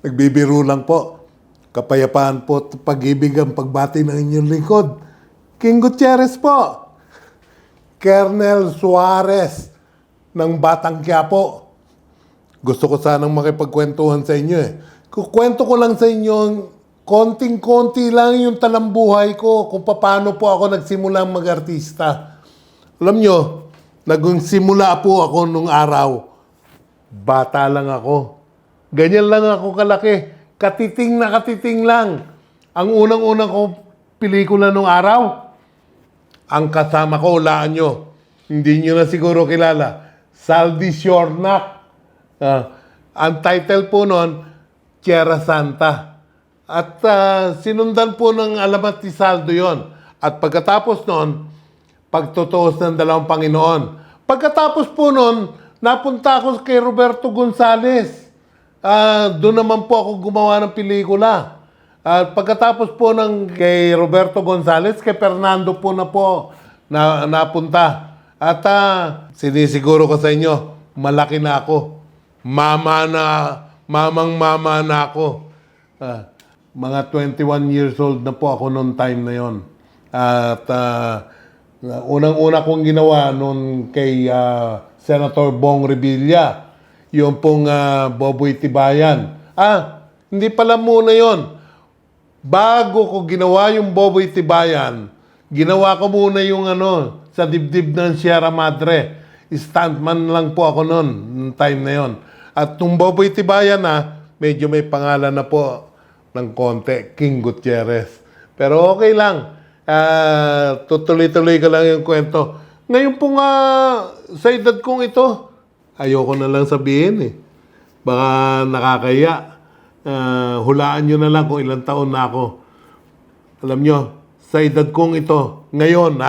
Nagbibiro lang po. Kapayapaan po at pag-ibig ang pagbati ng inyong lingkod. King Gutierrez po. Colonel Suarez ng Batang Quiapo. Gusto ko sanang makipagkwentuhan sa inyo eh. Kukwento ko lang sa inyo, konting-konti lang yung talambuhay ko kung paano po ako nagsimula mag-artista. Alam nyo, nagsimula po ako nung araw. Bata lang ako. Ganyan lang ako kalaki. Katiting na katiting lang. Ang unang-unang ko pelikula nung araw, ang kasama ko, hulaan nyo. Hindi nyo na siguro kilala. Saldi Siornak. Ang title po nun, Tierra Santa. At sinundan po ng Alamat ni Saldo yon. At pagkatapos nun, Pagtutuos ng Dalawang Panginoon. Pagkatapos po nun, napunta ako kay Roberto Gonzales. Doon naman po ako gumawa ng pelikula. At pagkatapos po ng kay Roberto Gonzales, kay Fernando po napunta. At sinisiguro ko sa inyo, malaki na ako. Mamang-mama na ako. Mga 21 years old na po ako noong time na yon. At unang-una kong ginawa noon kay Senator Bong Revilla, yung pong Boboy Tibayan. Hindi pala muna yon. Bago ko ginawa yung Boboy Tibayan, ginawa ko muna yung sa dibdib ng Sierra Madre. Stuntman lang po ako noon, time na yon. At nung Boboy Tibayan medyo may pangalan na po ng konti, King Gutierrez. Pero okay lang. Tutuloy-tuloy ko lang yung kwento. Ngayon po sa edad kong ito, ayoko na lang sabihin eh. Baka nakakaya. Hulaan nyo na lang kung ilang taon na ako. Alam nyo, sa edad kong ito, ngayon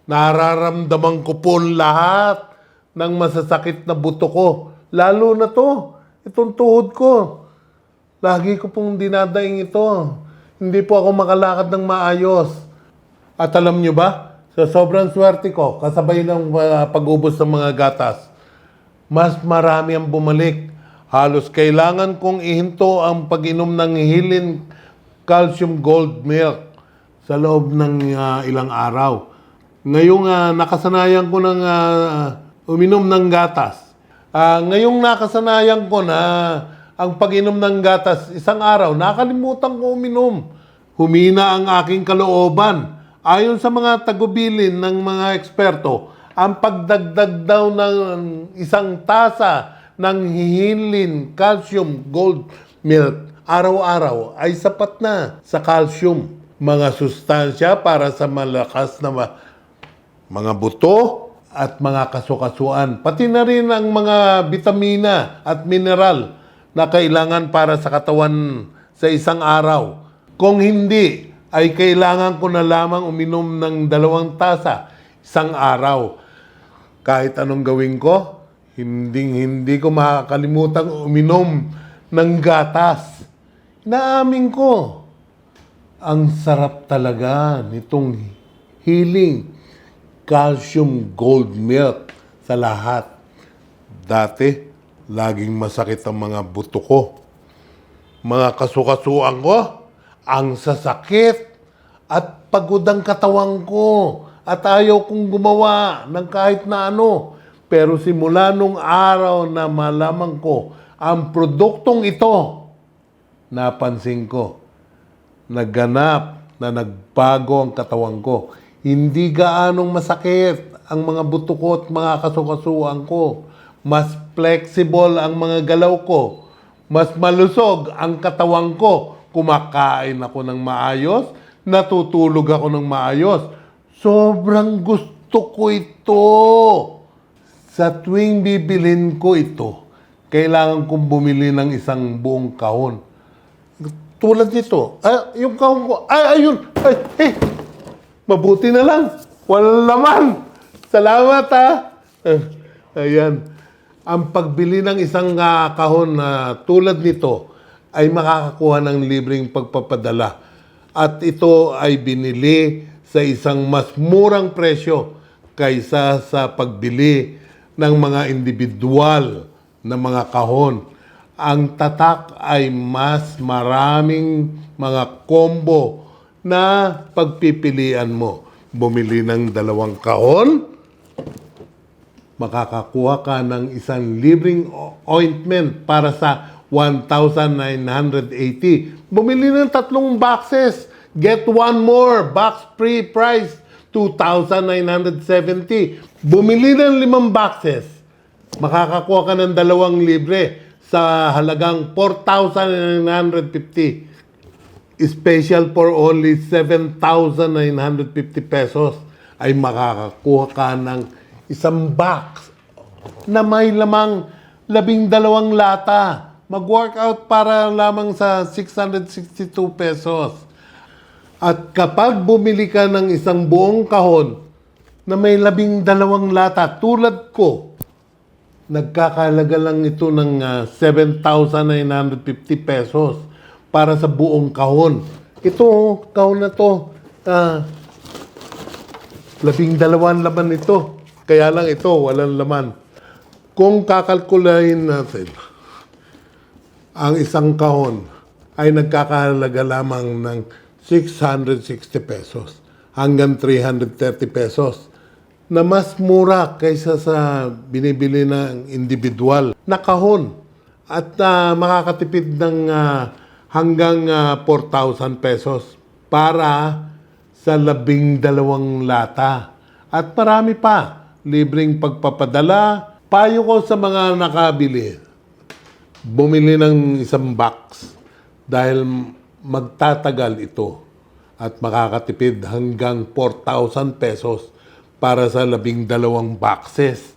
nararamdaman ko po lahat ng masasakit na buto ko. Lalo na itong tuhod ko. Lagi ko pong dinadaing ito. Hindi po ako makalakad ng maayos. At alam nyo ba, sa sobrang swerte ko, kasabay ng pag-ubos ng mga gatas, mas marami ang bumalik. Halos kailangan kong ihinto ang pag-inom ng Hilin Calcium Gold Milk sa loob ng ilang araw. Ngayong nakasanayan ko ng uminom ng gatas. Ngayong nakasanayan ko na ang pag-inom ng gatas isang araw, nakalimutan ko uminom. Humina ang aking kalooban. Ayon sa mga tagubilin ng mga eksperto, ang pagdagdag daw ng isang tasa ng Hilin Calcium Gold Milk araw-araw ay sapat na sa calcium, mga sustansya para sa malakas na mga buto at mga kasukasuan, pati na rin ang mga bitamina at mineral na kailangan para sa katawan sa isang araw. Kung hindi, ay kailangan ko na lamang uminom ng 2 tasa isang araw. Kahit anong gawin ko, hindi ko makakalimutan uminom ng gatas. Inaamin ko, ang sarap talaga nitong Hilin Calcium Gold Milk sa lahat. Dati, laging masakit ang mga buto ko. Mga kasukasuan ko, ang sasakit at pagod ang katawan ko at ayaw kong gumawa ng kahit na ano. Pero simula nung araw na malaman ko ang produktong ito, napansin ko, nagganap na nagbago ang katawan ko. Hindi gaanong masakit ang mga buto ko at mga kasukasuan ko. Mas flexible ang mga galaw ko. Mas malusog ang katawan ko. Kumakain ako ng maayos. Natutulog ako ng maayos. Sobrang gusto ko ito. Sa tuwing bibilin ko ito, kailangan kong bumili ng isang buong kahon. Tulad nito. Yung kahon ko. Ayun. Mabuti na lang. Walang laman. Salamat Ayan. Ang pagbili ng isang kahon na tulad nito ay makakakuha ng libreng pagpapadala. At ito ay binili sa isang mas murang presyo kaysa sa pagbili ng mga individual na mga kahon. ang tatak ay mas maraming mga combo na pagpipilian mo. Bumili ng 2 kahon, makakakuha ka ng isang libreng ointment para sa 1,980. Bumili ng 3 boxes, get 1 more, box free price, 2,970. Bumili ng 5 boxes, makakakuha ka ng 2 libre sa halagang 4,950. Special for only 7,950 pesos ay makakakuha ka ng isang box na may lamang 12 lata. Mag-workout para lamang sa 662 pesos. At kapag bumili ka ng isang buong kahon na may 12 lata tulad ko, nagkakalaga lang ito ng 7,950 pesos para sa buong kahon. Ito, kahon na to, 12 laman ito. Kaya lang ito, walang laman. Kung kakalkulahin natin, ang isang kahon ay nagkakahalaga lamang ng 660 pesos hanggang 330 pesos na mas mura kaysa sa binibili ng individual na kahon at makakatipid ng hanggang 4,000 pesos para sa 12 lata. At marami pa, libreng pagpapadala. Payo ko sa mga nakabili, bumili ng isang box dahil magtatagal ito at makakatipid hanggang 4,000 pesos para sa 12 boxes.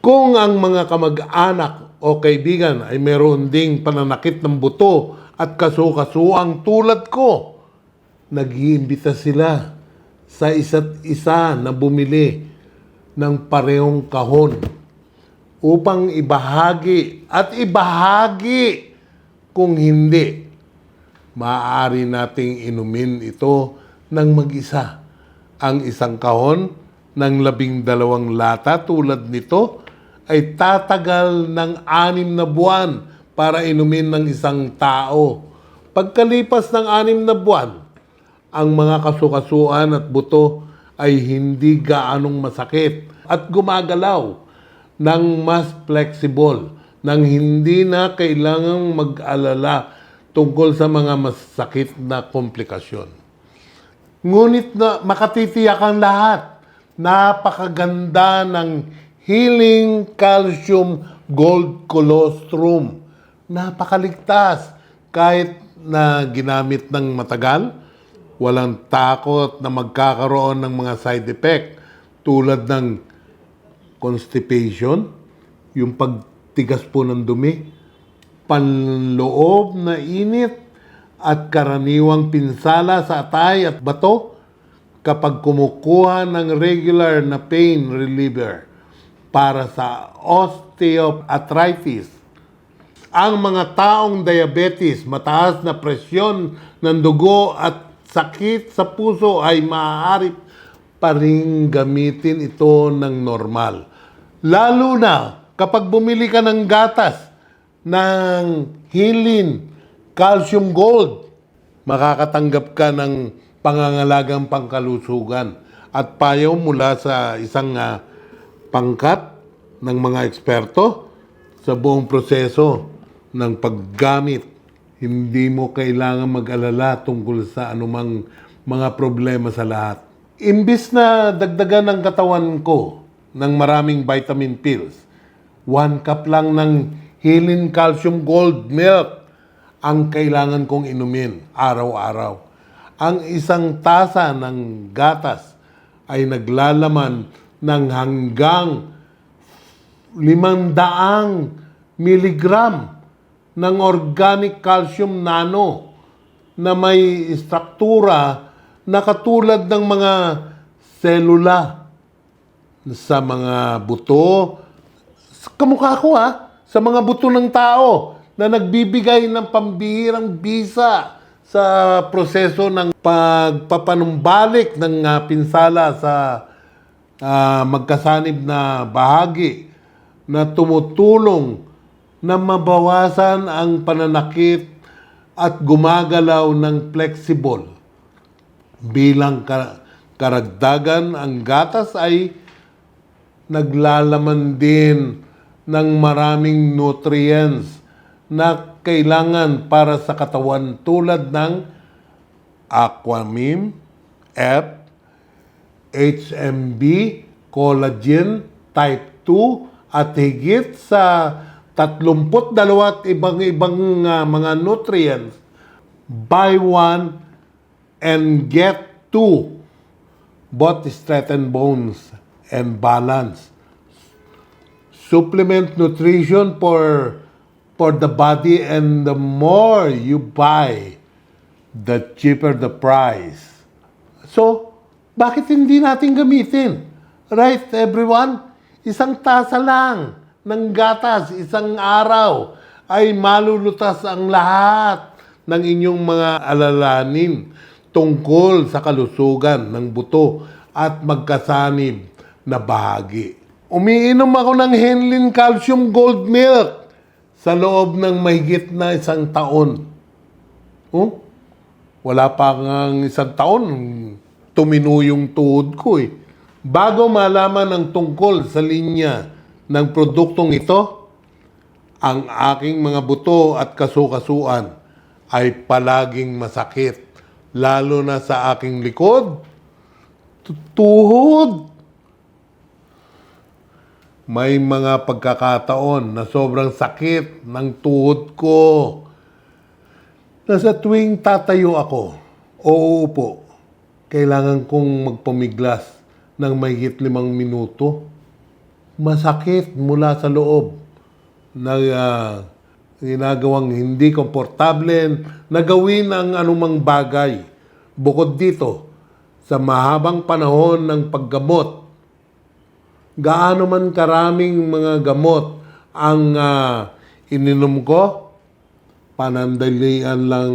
Kung ang mga kamag-anak o kaibigan ay meron ding pananakit ng buto at kasu-kasuang tulad ko, nag-iimbita sila sa isa't isa na bumili ng parehong kahon upang ibahagi kung hindi, maaari nating inumin ito ng mag-isa. Ang isang kahon ng 12 lata tulad nito ay tatagal ng 6 na buwan para inumin ng isang tao. Pagkalipas ng 6 na buwan, ang mga kasukasuan at buto ay hindi gaanong masakit at gumagalaw ng mas flexible nang hindi na kailangang mag-alala tungkol sa mga masakit na komplikasyon. Ngunit na makatitiyak ang lahat, napakaganda ng Healing Calcium Gold Colostrum. Napakaligtas kahit na ginamit ng matagal. Walang takot na magkakaroon ng mga side effect tulad ng constipation, yung pagtigas po ng dumi, panloob na init, at karaniwang pinsala sa atay at bato kapag kumukuha ng regular na pain reliever para sa osteoarthritis. Ang mga taong diabetes, mataas na presyon ng dugo at sakit sa puso ay maaari pa rin gamitin ito ng normal. Lalo na kapag bumili ka ng gatas ng Healing Calcium Gold, makakatanggap ka ng pangangalagang pangkalusugan at payo mula sa isang pangkat ng mga eksperto sa buong proseso ng paggamit. Hindi mo kailangan mag-alala tungkol sa anumang mga problema sa lahat. Imbis na dagdagan ng katawan ko ng maraming vitamin pills, 1 cup lang ng Healing Calcium Gold Milk ang kailangan kong inumin araw-araw. Ang isang tasa ng gatas ay naglalaman ng hanggang 500 miligram ng organic calcium nano na may struktura na katulad ng mga selula sa mga buto. Kamukha ko sa mga buto ng tao na nagbibigay ng pambihirang bisa sa proseso ng pagpapanumbalik ng pinsala sa magkasanib na bahagi na tumutulong na mabawasan ang pananakit at gumagalaw ng flexible. Bilang karagdagan, ang gatas ay naglalaman din ng maraming nutrients na kailangan para sa katawan tulad ng aquamin, F, HMB, collagen, type 2, at higit sa 32 at ibang-ibang mga nutrients. Buy one and get two. Both strengthen bones and balance. Supplement nutrition for the body, and the more you buy, the cheaper the price. So, bakit hindi natin gamitin? Right, everyone? Isang tasa lang ng gatas, isang araw, ay malulutas ang lahat ng inyong mga alalanin tungkol sa kalusugan ng buto at magkasanib na bahagi. Umiinom ako ng Henlin Calcium Gold Milk sa loob ng mahigit na 1 taon. Wala pa ngang 1 taon, tumino yung tuhod ko eh. Bago malaman ang tungkol sa linya ng produktong ito, ang aking mga buto at kasukasuan ay palaging masakit, lalo na sa aking likod, tuhod. May mga pagkakataon na sobrang sakit ng tuhod ko na sa tuwing tatayo ako o uupo, kailangan kong magpumiglas ng mahigit 5 minuto. Masakit mula sa loob na ginagawang hindi komportable na gawin ang anumang bagay. Bukod dito, sa mahabang panahon ng paggamot, gaano man karaming mga gamot ang ininom ko, panandalian lang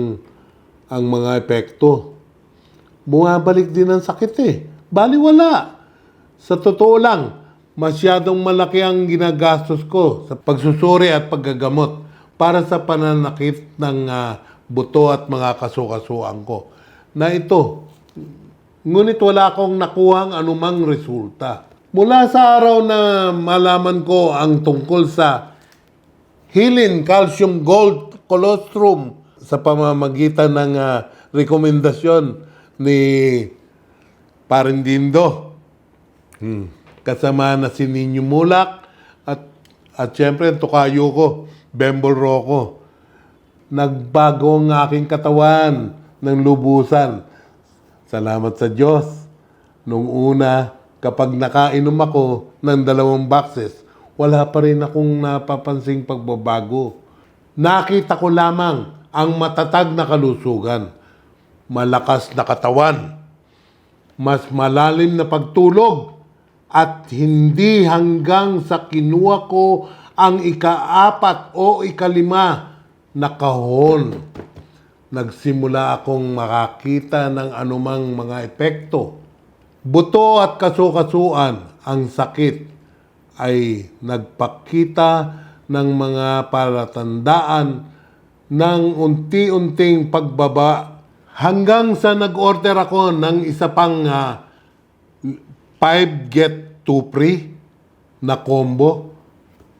ang mga epekto. Bumabalik din ang sakit eh. Baliwala. Sa totoo lang, masyadong malaki ang ginagastos ko sa pagsusuri at paggagamot para sa pananakit ng buto at mga kasukasuan ko na ito. Ngunit wala akong nakuhang anumang resulta. Mula sa araw na malaman ko ang tungkol sa Henlin Calcium Gold Colostrum sa pamamagitan ng rekomendasyon ni Parindindo, kasama na si Ninyo Mulak at syempre ang tukayo ko, Bembol Rocco. Nagbago ang aking katawan ng lubusan. Salamat sa Diyos. Nung una, kapag nakainom ako ng 2 boxes, wala pa rin akong napapansing pagbabago. Nakita ko lamang ang matatag na kalusugan, malakas na katawan, mas malalim na pagtulog, at hindi hanggang sa kinuha ko ang ika-4 o ika-5 na kahon, nagsimula akong makakita ng anumang mga epekto. Buto at kasukasuan, ang sakit ay nagpakita ng mga palatandaan ng unti-unting pagbaba hanggang sa nag-order ako ng isa pang 5 get 2 free na combo.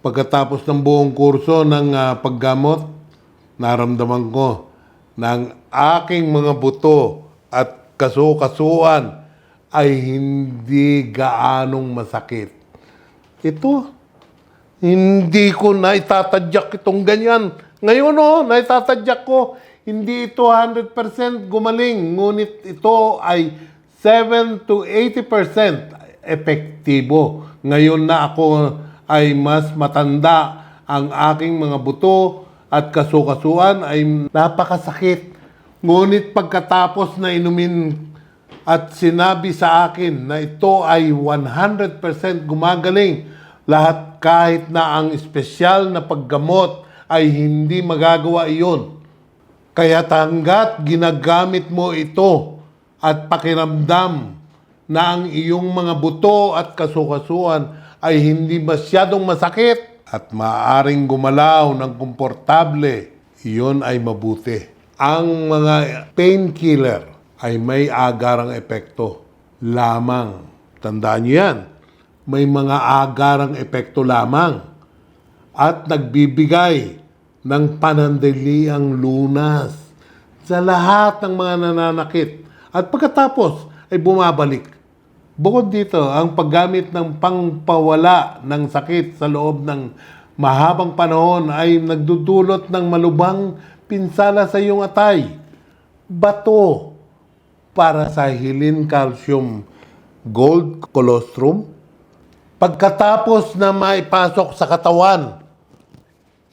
Pagkatapos ng buong kurso ng paggamot, naramdaman ko ng aking mga buto at kasukasuan ay hindi gaanong masakit. Ito, hindi ko na itatadyak itong ganyan. Ngayon naitatadyak ko, hindi ito 100% gumaling, ngunit ito ay 7 to 80% epektibo. Ngayon na ako ay mas matanda, ang aking mga buto at kasukasuan ay napakasakit. Ngunit pagkatapos na inumin at sinabi sa akin na ito ay 100% gumagaling, lahat kahit na ang espesyal na paggamot ay hindi magagawa iyon. Kaya hanggat ginagamit mo ito at pakiramdam na ang iyong mga buto at kasukasuan ay hindi masyadong masakit, at maaaring gumalaw ng komportable, iyon ay mabuti. Ang mga painkiller ay may agarang epekto lamang. Tandaan niyo yan. May mga agarang epekto lamang at nagbibigay ng panandaliang lunas sa lahat ng mga nananakit at pagkatapos ay bumabalik. Bukod dito, ang paggamit ng pangpawala ng sakit sa loob ng mahabang panahon ay nagdudulot ng malubhang pinsala sa iyong atay, bato para sa Hilin Calcium Gold Colostrum. Pagkatapos na maipasok sa katawan,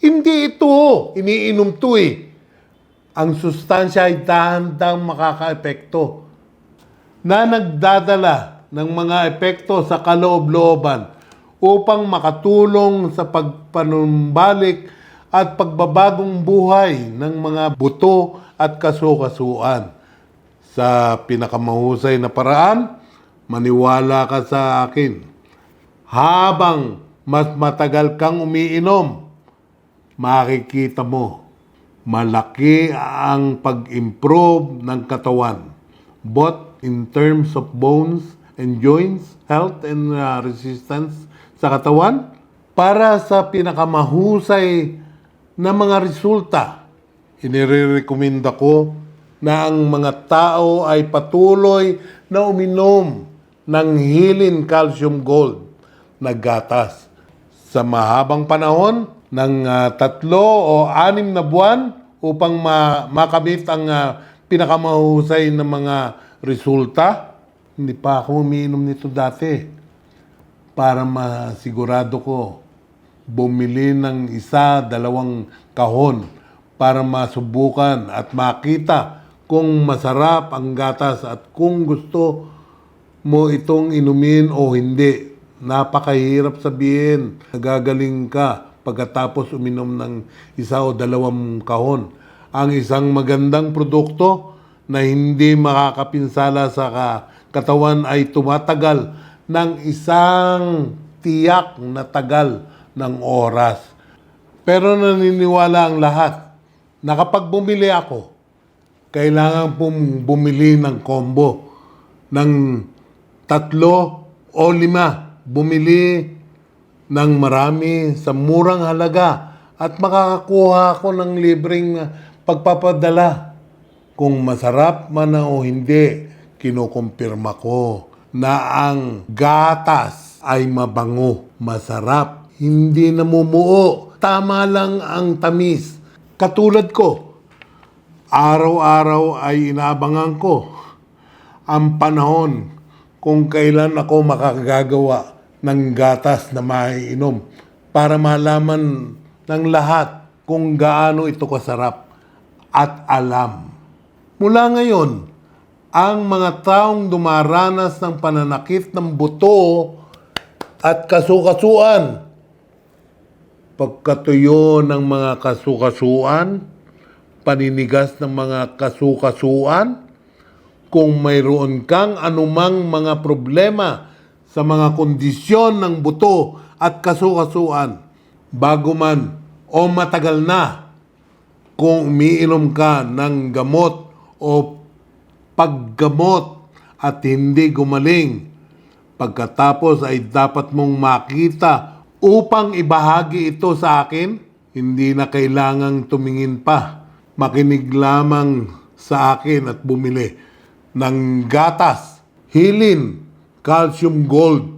hindi ito iniinom to eh. Ang sustansya ay dahan-dahang makakaepekto na nagdadala ng mga epekto sa kaloob-looban upang makatulong sa pagpanumbalik at pagbabagong buhay ng mga buto at kasukasuan. Sa pinakamahusay na paraan, maniwala ka sa akin. Habang mas matagal kang umiinom, makikita mo, malaki ang pag-improve ng katawan, both in terms of bones and joints, health and resistance sa katawan, para sa pinakamahusay na mga resulta. Inirekomenda ko na ang mga tao ay patuloy na uminom ng Hilin Calcium Gold na gatas sa mahabang panahon ng 3 o 6 na buwan upang makamit ang pinakamahusay na mga resulta. Hindi pa ako umiinom nito dati. Para masigurado ko, bumili ng 1, 2 kahon para masubukan at makita kung masarap ang gatas at kung gusto mo itong inumin o hindi. Napakahirap sabihin, nagagaling ka pagkatapos uminom ng 1 o 2 kahon. Ang isang magandang produkto na hindi makakapinsala sa katawan ay tumatagal ng isang tiyak na tagal ng oras. Pero naniniwala ang lahat na kapag bumili ako, kailangan pong bumili ng combo ng 3 o 5. Bumili ng marami sa murang halaga at makakakuha ako ng libreng pagpapadala. Kung masarap man o hindi, kinukumpirma ko na ang gatas ay mabango, masarap, hindi namumuo, tama lang ang tamis. Katulad ko, araw-araw ay inaabangan ko ang panahon kung kailan ako makakagawa ng gatas na maiinom para malaman ng lahat kung gaano ito kasarap at alam. Mula ngayon, ang mga taong dumaranas ng pananakit ng buto at kasukasuan, pagkatuyo ng mga kasukasuan, paninigas ng mga kasukasuan, kung mayroon kang anumang mga problema sa mga kondisyon ng buto at kasukasuan, bago man o matagal na, kung umiinom ka ng gamot o paggamot at hindi gumaling, pagkatapos ay dapat mong makita upang ibahagi ito sa akin. Hindi na kailangang tumingin pa. Makinig lamang sa akin at bumili ng gatas, Hilin Calcium Gold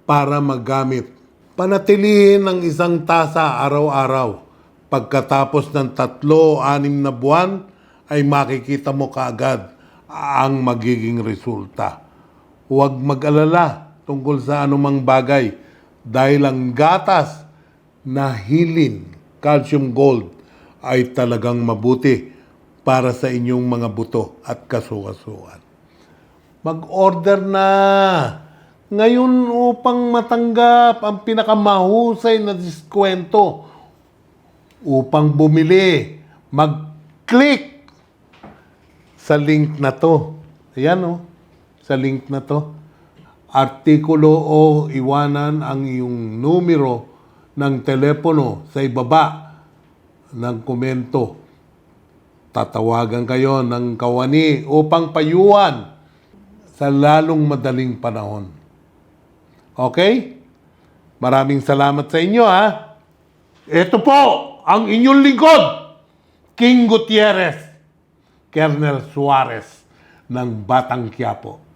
para magamit. Panatilihin ng 1 tasa araw-araw. Pagkatapos ng 3 o 6 na buwan, ay makikita mo kaagad ang magiging resulta. Huwag mag-alala tungkol sa anumang bagay dahil ang gatas na Hilin Calcium Gold ay talagang mabuti para sa inyong mga buto at kasukasuan. Mag-order na ngayon upang matanggap ang pinakamahusay na diskwento. Upang bumili, mag-click sa link na to. Ayan o, sa link na to. Artikulo o iwanan ang iyong numero ng telepono sa ibaba ng komento. Tatawagan kayo ng kawani upang payuhan sa lalong madaling panahon. Okay? Maraming salamat sa inyo, ha? Ito po ang inyong lingkod, King Gutierrez, Colonel Suarez ng Batang Quiapo.